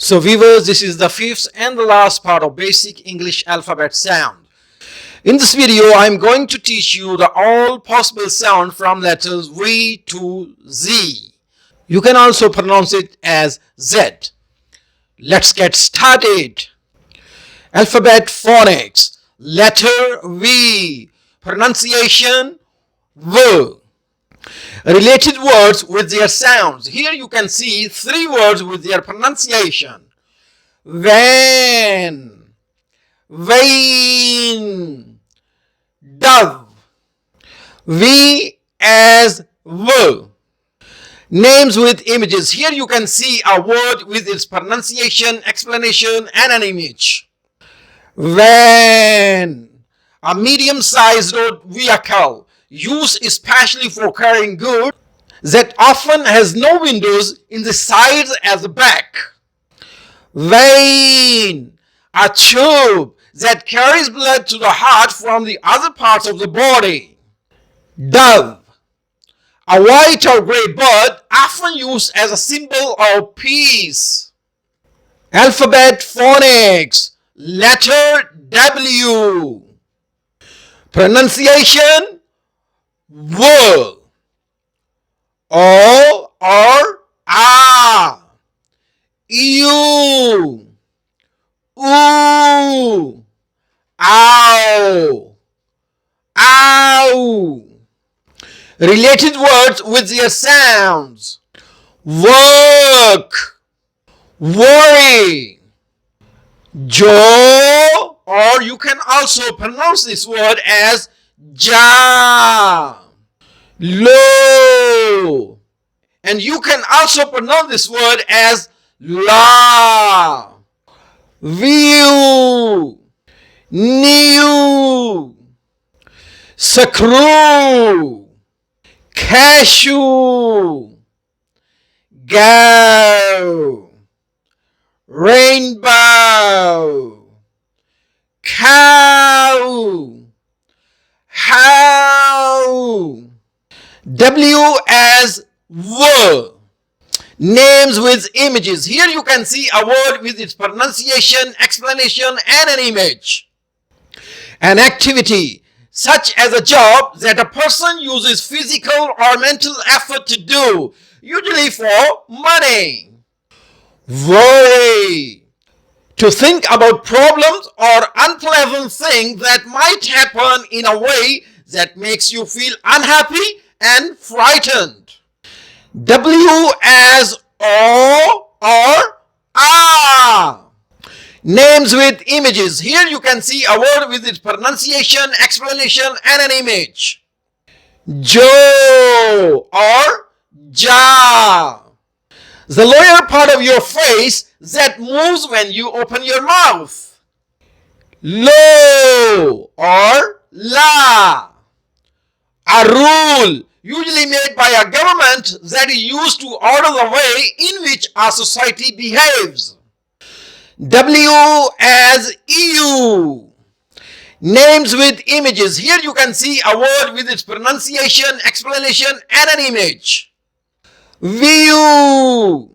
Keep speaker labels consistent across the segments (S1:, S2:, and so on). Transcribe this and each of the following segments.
S1: So viewers, this is the fifth and the last part of basic English alphabet sound. In this video, I'm going to teach you the all possible sound from letters V to Z. You can also pronounce it as Z. Let's get started. Alphabet phonics. Letter V. Pronunciation V. Related words with their sounds. Here you can see three words with their pronunciation. Van, vain, dove. V as V. Names with images. Here you can see a word with its pronunciation, explanation, and an image. Van, a medium-sized road vehicle, used especially for carrying goods, that often has no windows in the sides at the back. Vein, a tube that carries blood to the heart from the other parts of the body. Dove, a white or gray bird often used as a symbol of peace. Alphabet phonics. Letter W. Pronunciation W. O or A. U. Oo. Ow. Ow. Related words with their sounds. Work, worry. Jo, or you can also pronounce this word as ja. Lo, and you can also pronounce this word as la. View, new. Screw, cashew. Go, rainbow. Cow, how. W as W. Names with images. Here you can see a word with its pronunciation, explanation, and an image. An activity, such as a job that a person uses physical or mental effort to do, usually for money. Worry, to think about problems or unpleasant things that might happen in a way that makes you feel unhappy and frightened. W as O or A. Names with images. Here you can see a word with its pronunciation, explanation, and an image. Jo or Ja. The lower part of your face that moves when you open your mouth. Lo or La. A rule usually made by a government that is used to order the way in which a society behaves. W as EU. Names with images. Here you can see a word with its pronunciation, explanation, and an image. View,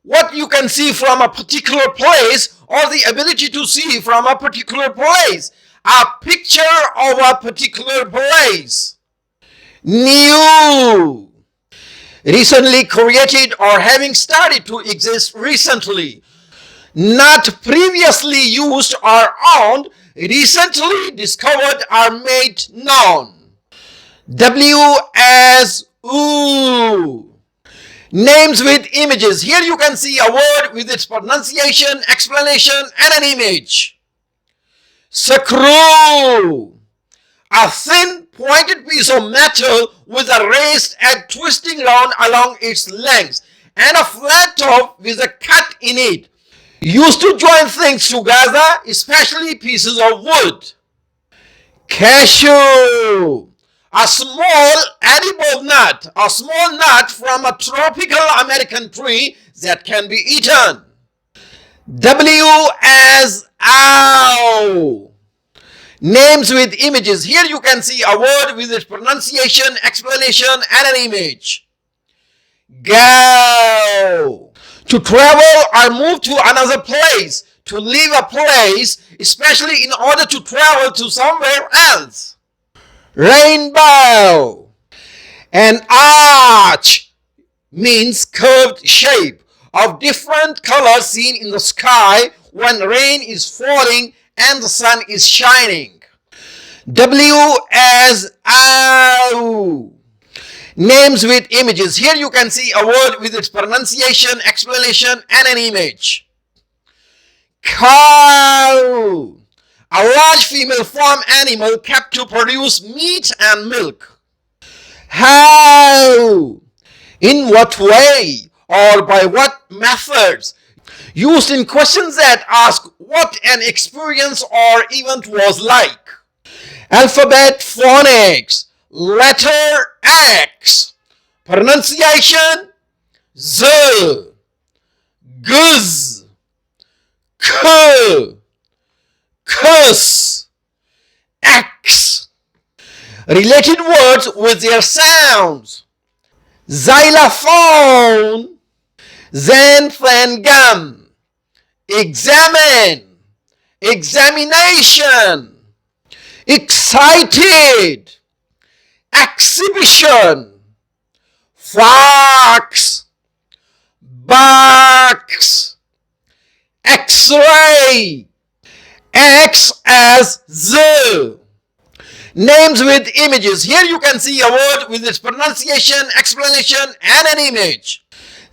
S1: what you can see from a particular place or the ability to see from a particular place. A picture of a particular place. New, recently created or having started to exist recently. Not previously used or owned, recently discovered or made known. W as Oo. Names with images. Here you can see a word with its pronunciation, explanation, and an image. Screw, a thin pointed piece of metal with a raised edge twisting round along its length and a flat top with a cut in it, used to join things together, especially pieces of wood. Cashew, a small edible nut, a small nut from a tropical American tree that can be eaten. W as Ow. Names with images. Here you can see a word with its pronunciation, explanation, and an image. Go, To travel or move to another place, to leave a place, especially in order to travel to somewhere else. Rainbow. An arch means curved shape of different colors seen in the sky when rain is falling and the sun is shining. W as ow. Names with images. Here you can see a word with its pronunciation, explanation, and an image. Cow. A large female farm animal kept to produce meat and milk. How? In what way or by what methods? Used in questions that ask what an experience or event was like. Alphabet phonics. Letter X. Pronunciation Z, Guz, K, Kus, X. Related words with their sounds. Xylophone, xanthangum, examine, examination, excited, exhibition, fox, box, x-ray, X as Z. Names with images. Here you can see a word with its pronunciation, explanation, and an image.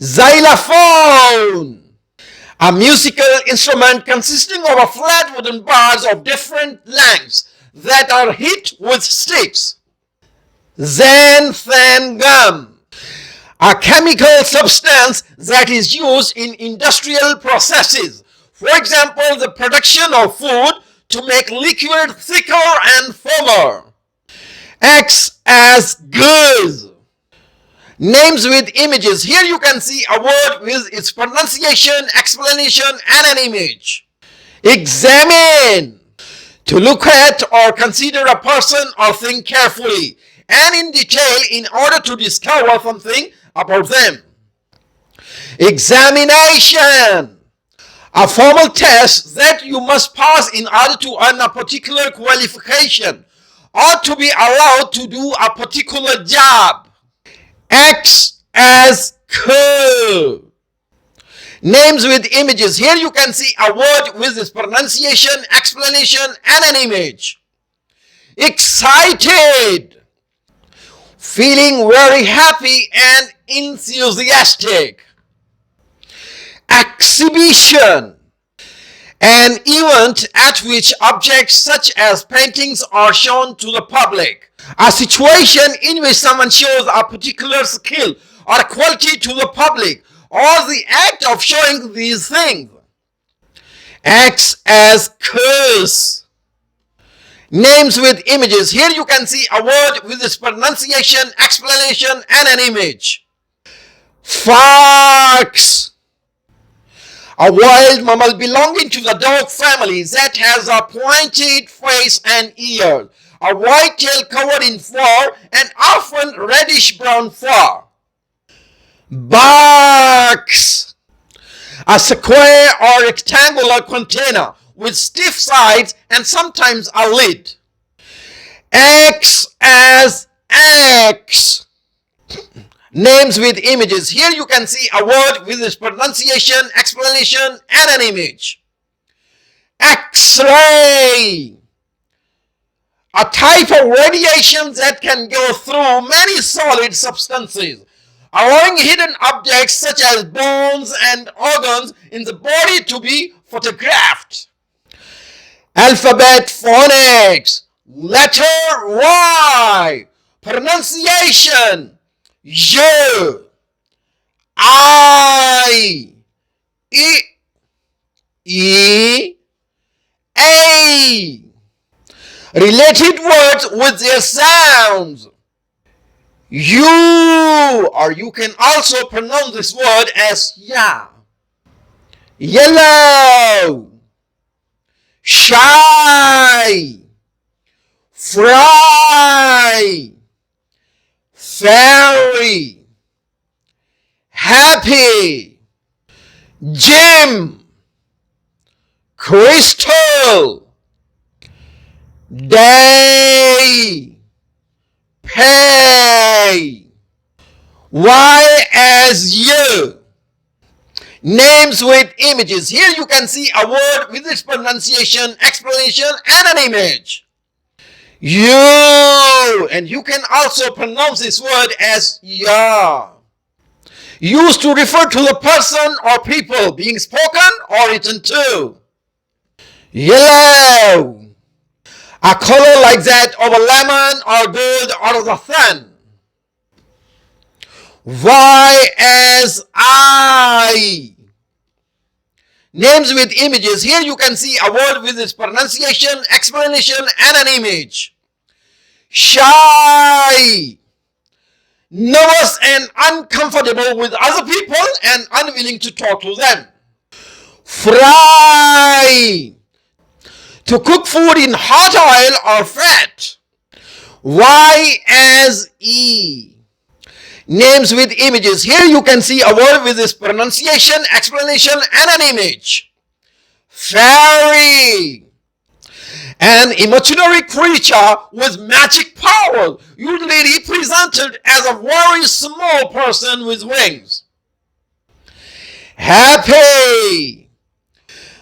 S1: Xylophone. A musical instrument consisting of a flat wooden bars of different lengths that are hit with sticks. Xanthangum. A chemical substance that is used in industrial processes. For example, the production of food to make liquid thicker and firmer. X as Guz. Names with images. Here you can see a word with its pronunciation, explanation, and an image. Examine. To look at or consider a person or thing carefully and in detail in order to discover something about them. Examination. A formal test that you must pass in order to earn a particular qualification or to be allowed to do a particular job. X as K. Names with images. Here you can see a word with its pronunciation, explanation, and an image. Excited. Feeling very happy and enthusiastic. Exhibition. An event at which objects such as paintings are shown to the public. A situation in which someone shows a particular skill or quality to the public, or the act of showing these things. X as Kus. Names with images. Here you can see a word with its pronunciation, explanation, and an image. Fox. A wild mammal belonging to the dog family that has a pointed face and ears, a white tail covered in fur, and often reddish-brown fur. Box. A square or rectangular container with stiff sides and sometimes a lid. X as X. Names with images. Here you can see a word with its pronunciation, explanation, and an image. X-ray. A type of radiation that can go through many solid substances, allowing hidden objects such as bones and organs in the body to be photographed. Alphabet phonics. Letter Y. Pronunciation. J, I, E, A. Related words with their sounds. You, or you can also pronounce this word as ya. Yellow, shy, fry, fairy, happy, Gym, crystal, day, pay. Y as you. Names with images. Here you can see a word with its pronunciation, explanation, and an image. You, and you can also pronounce this word as ya. Used to refer to the person or people being spoken or written to. Yellow, a color like that of a lemon or gold out of the sun. Y as I. Names with images. Here you can see a word with its pronunciation, explanation, and an image. Shy, nervous and uncomfortable with other people and unwilling to talk to them. Fry, to cook food in hot oil or fat. Y as E. Names with images. Here you can see a word with its pronunciation, explanation, and an image. Fairy, an imaginary creature with magic powers, usually represented as a very small person with wings. Happy,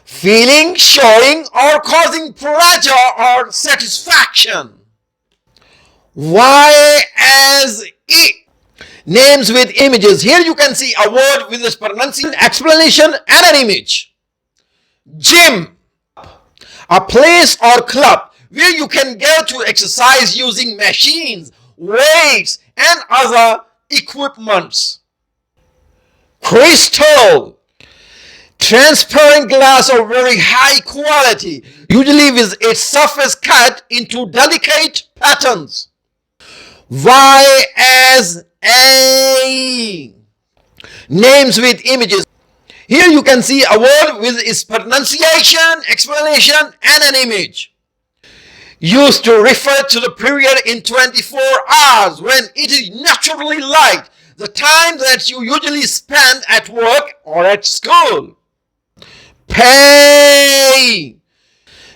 S1: feeling, showing, or causing pleasure or satisfaction. Y as E. Names with images. Here you can see a word with its pronunciation, explanation, and an image. Gym, a place or club where you can go to exercise using machines, weights, and other equipments. Crystal, transparent glass of very high quality, usually with its surface cut into delicate patterns. Y as A. Names with images. Here you can see a word with its pronunciation, explanation, and an image. Used to refer to the period in 24 hours when it is naturally light, the time that you usually spend at work or at school. Pay,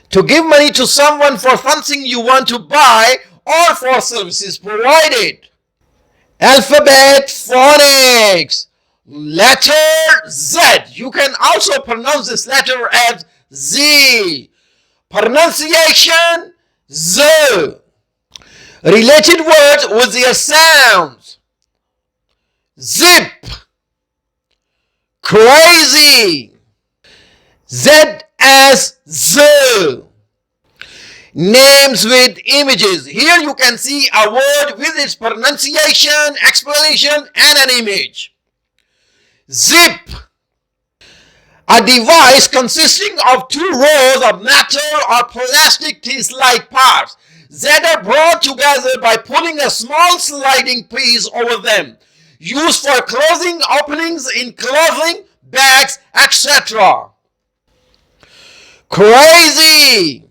S1: to give money to someone for something you want to buy or for services provided. Alphabet phonics. Letter Z. You can also pronounce this letter as Z. Pronunciation Z. Related words with their sounds. Zip, crazy. Z as Z. Names with images. Here you can see a word with its pronunciation, explanation, and an image. Zip, a device consisting of two rows of metal or plastic teeth-like parts that are brought together by pulling a small sliding piece over them, used for closing openings in clothing, bags, etc. Crazy,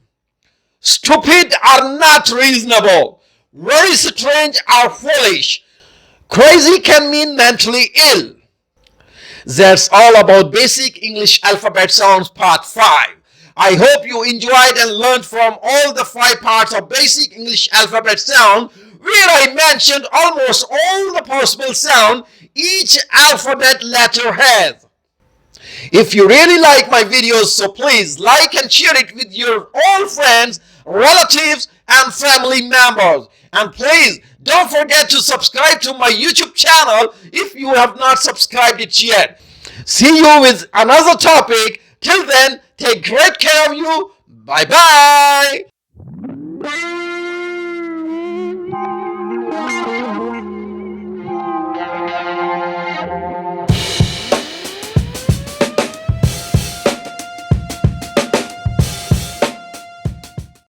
S1: stupid or not reasonable, very strange or foolish. Crazy can mean mentally ill. That's all about Basic English Alphabet Sounds Part 5. I hope you enjoyed and learned from all the 5 parts of Basic English Alphabet Sound, where I mentioned almost all the possible sound each alphabet letter has. If you really like my videos, so please like and share it with your old friends, relatives, and family members. And please don't forget to subscribe to my YouTube channel if you have not subscribed it yet. See you with another topic. Till then, take great care of you. Bye bye.